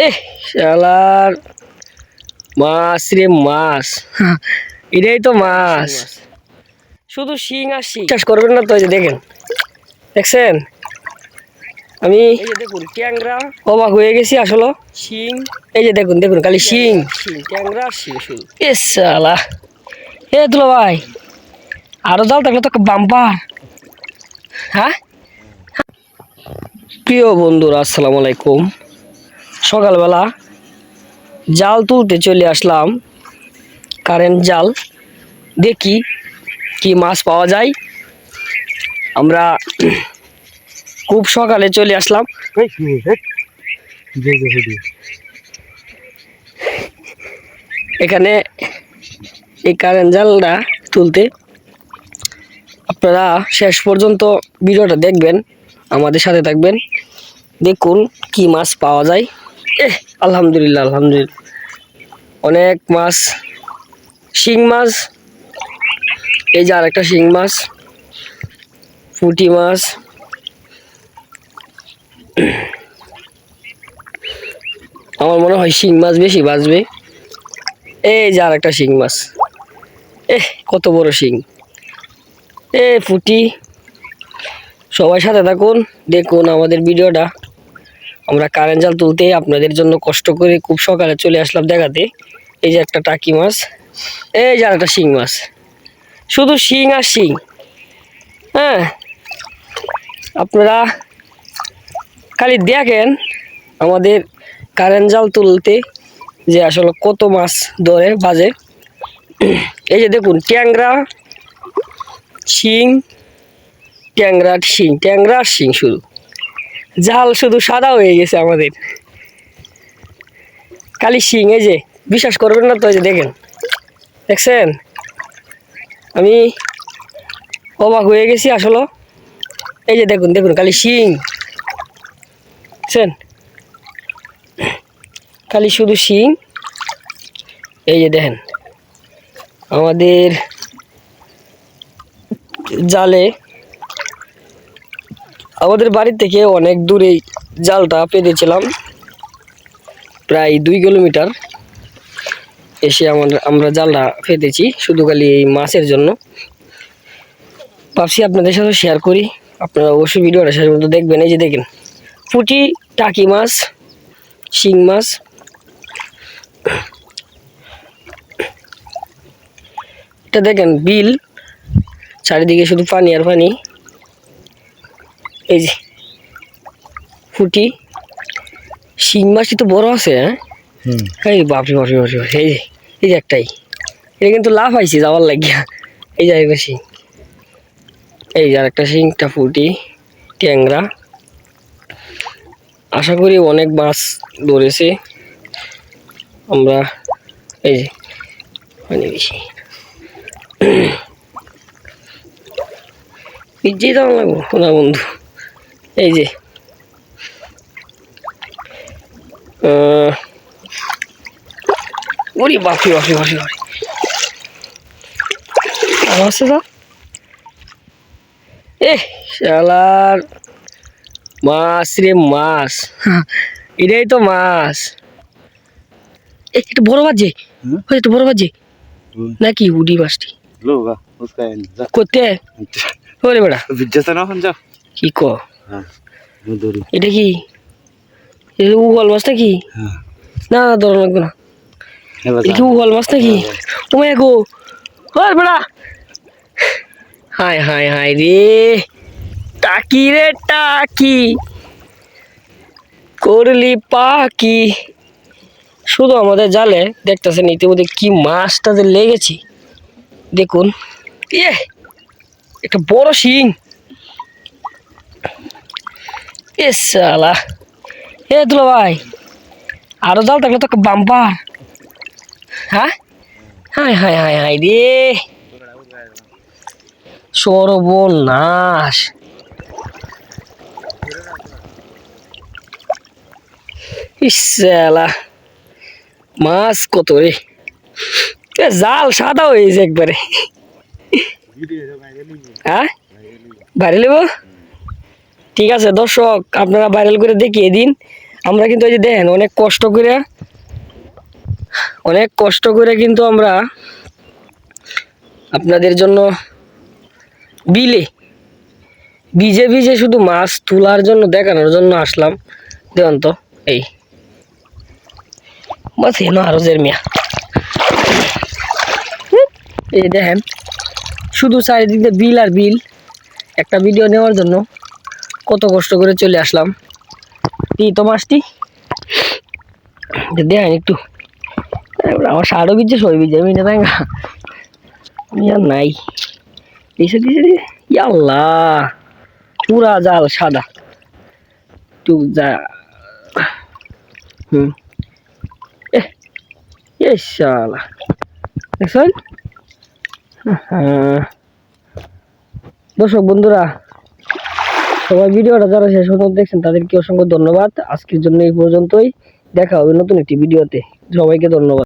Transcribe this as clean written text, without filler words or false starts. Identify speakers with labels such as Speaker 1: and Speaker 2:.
Speaker 1: এ শালার মাছ রে মাছ, এটাই তো মাছ, শুধু শিং আর শিং। বিশ্বাস করবেন না তো, এই যে দেখেন, দেখছেন আমি দেখুন ট্যাংরা অবাক হয়ে গেছি আসলে। শিং এই যে দেখুন দেখুন খালি শিং শিং ট্যাংরা আর শিং শুধু। এ শালা এ দুলা ভাই, আরো জাল থাকলে তো বাম্পার। হ্যাঁ প্রিয় বন্ধুরা, আসসালামু আলাইকুম। সকালবেলা জাল তুলতে চলে আসলাম, কারেন্ট জাল। দেখি কি মাছ পাওয়া যায়। আমরা খুব সকালে চলে আসলাম। এখানে এই কারেন্ট জালটা তুলতে আপনারা শেষ পর্যন্ত ভিডিওটা দেখবেন, আমাদের সাথে থাকবেন, দেখুন কি মাছ পাওয়া যায়। আলহামদুলিল্লাহ আলহামদুলিল্লাহ, অনেক মাছ, শিং মাছ, এই যে আরেকটা শিং মাছ, পুঁটি মাছ, আমার মনে হয় শিং মাছ বেশি বাঁচবে। এই যে আরেকটা শিং মাছ, কত বড় শিং, পুঁটি। সবাই সাথে থাকুন, দেখুন আমাদের ভিডিওটা। আমরা কারেন্ট জাল তুলতে আপনাদের জন্য কষ্ট করে খুব সকালে চলে আসলাম দেখাতে। এই যে একটা টাকি মাছ, এই যে আরেকটা শিং মাছ, শুধু শিং আর শিং। হ্যাঁ, আপনারা খালি দেখেন আমাদের কারেন্ট জাল তুলতে যে আসলে কত মাছ ধরে বাজে। এই যে দেখুন ট্যাংরা শিং, ট্যাংরা শিং, ট্যাংরা আর শিং, শুধু জাল শুধু সাদা হয়ে গেছে আমাদের, খালি শিং। এই যে বিশ্বাস করবেন না তো, এই যে দেখেন, দেখছেন আমি অবাক হয়ে গেছি আসলে। এই যে দেখুন দেখুন খালি শিং, দেখছেন খালি শুধু শিং। এই যে দেখেন আমাদের জালে, আমাদের বাড়ি থেকে অনেক দূরে জালটা পেতেছিলাম, প্রায় 2 কিলোমিটার এসে আমরা জালটা পেতেছি শুধু খালি এই মাছের জন্য। ভাবছি আপনাদের সাথে শেয়ার করি, আপনারা অবশ্যই ভিডিওটা শেষ পর্যন্ত দেখবেন। এই যে দেখেন পুঁটি, টাকি মাছ, শিং মাছ, এটা দেখেন বিল, চারিদিকে শুধু পানি আর পানি। এই যে পুঁটি, শিং মাছটি তো বড় আছে। হ্যাঁ, এই বাপরে বাপরে বাপরে, এই যে একটাই, এটা কিন্তু লাভ পাইছি যাওয়ার লাগিয়া। এই যে আরেকটা শিং, এই যে আরেকটা শিং, একটা পুঁটি, ট্যাংরা। আশা করি অনেক মাছ ধরেছে আমরা। এই যে পানি বেশি, পিজ্জি দাম লাগবো না বন্ধু। এই যে ওরে বাপরে বাপরে বাপরে বাপরে, আছে তো। শালার মাছ রে মাছ, এটাই তো মাছ। একটু বড় বাজে, একটু বড় বাজে নাকি উডি মাছটি করতে। ওরে বেড়া কি ক, এটা কি উগল মাছ নাকি? না না ধরা লাগবে না, এটা কি উগল মাছ নাকি? ও মা গো, ওর বেড়া, হায় হায় হায় রে, টাকি রে টাকি, করলি পাকি। শুধু আমাদের জালে দেখতেছেন ইতিমধ্যে কি মাছটা যে লেগেছে, দেখুন। একটা বড় শিং, শালা এ দুলা ভাই, আরো জাল থাকলে তো বাম্পার। হ্যাঁ, হায় হায় হায় হায় রে, সর্বনাশ। শালা মাছ কত রে, জাল সাদা হয়েছে একবারে। হ্যাঁ, ভাইরাল হইব, ঠিক আছে দর্শক, আপনারা ভাইরাল করে দেখিয়ে দিন আমরা কিন্তু এই যে দেখেন অনেক কষ্ট করে কিন্তু আমরা আপনাদের জন্য বিলে ভিজে ভিজে শুধু মাছ তোলার জন্য দেখানোর জন্য আসলাম। দেখুন তো এই মাছ এনো আরো মিয়া, এই দেখেন শুধু চারিদিক দিয়ে বিল আর বিল। একটা ভিডিও নেওয়ার জন্য কত কষ্ট করে চলে আসলাম। এই তো মাছটি দেখেন একটু, আমার শাড়ও ভিজছে, সই ভিজে, আমি আর নাই। দিছে দিছে দিছে, আল্লাহ পুরা জাল সাদা। একটু যা শালা দেখছেন। দর্শক বন্ধুরা, সবাই ভিডিওটা যারা শেষ পর্যন্ত দেখছেন তাদেরকে অসংখ্য ধন্যবাদ। আজকের জন্য এই পর্যন্তই, দেখা হবে নতুন একটি ভিডিওতে। সবাইকে ধন্যবাদ।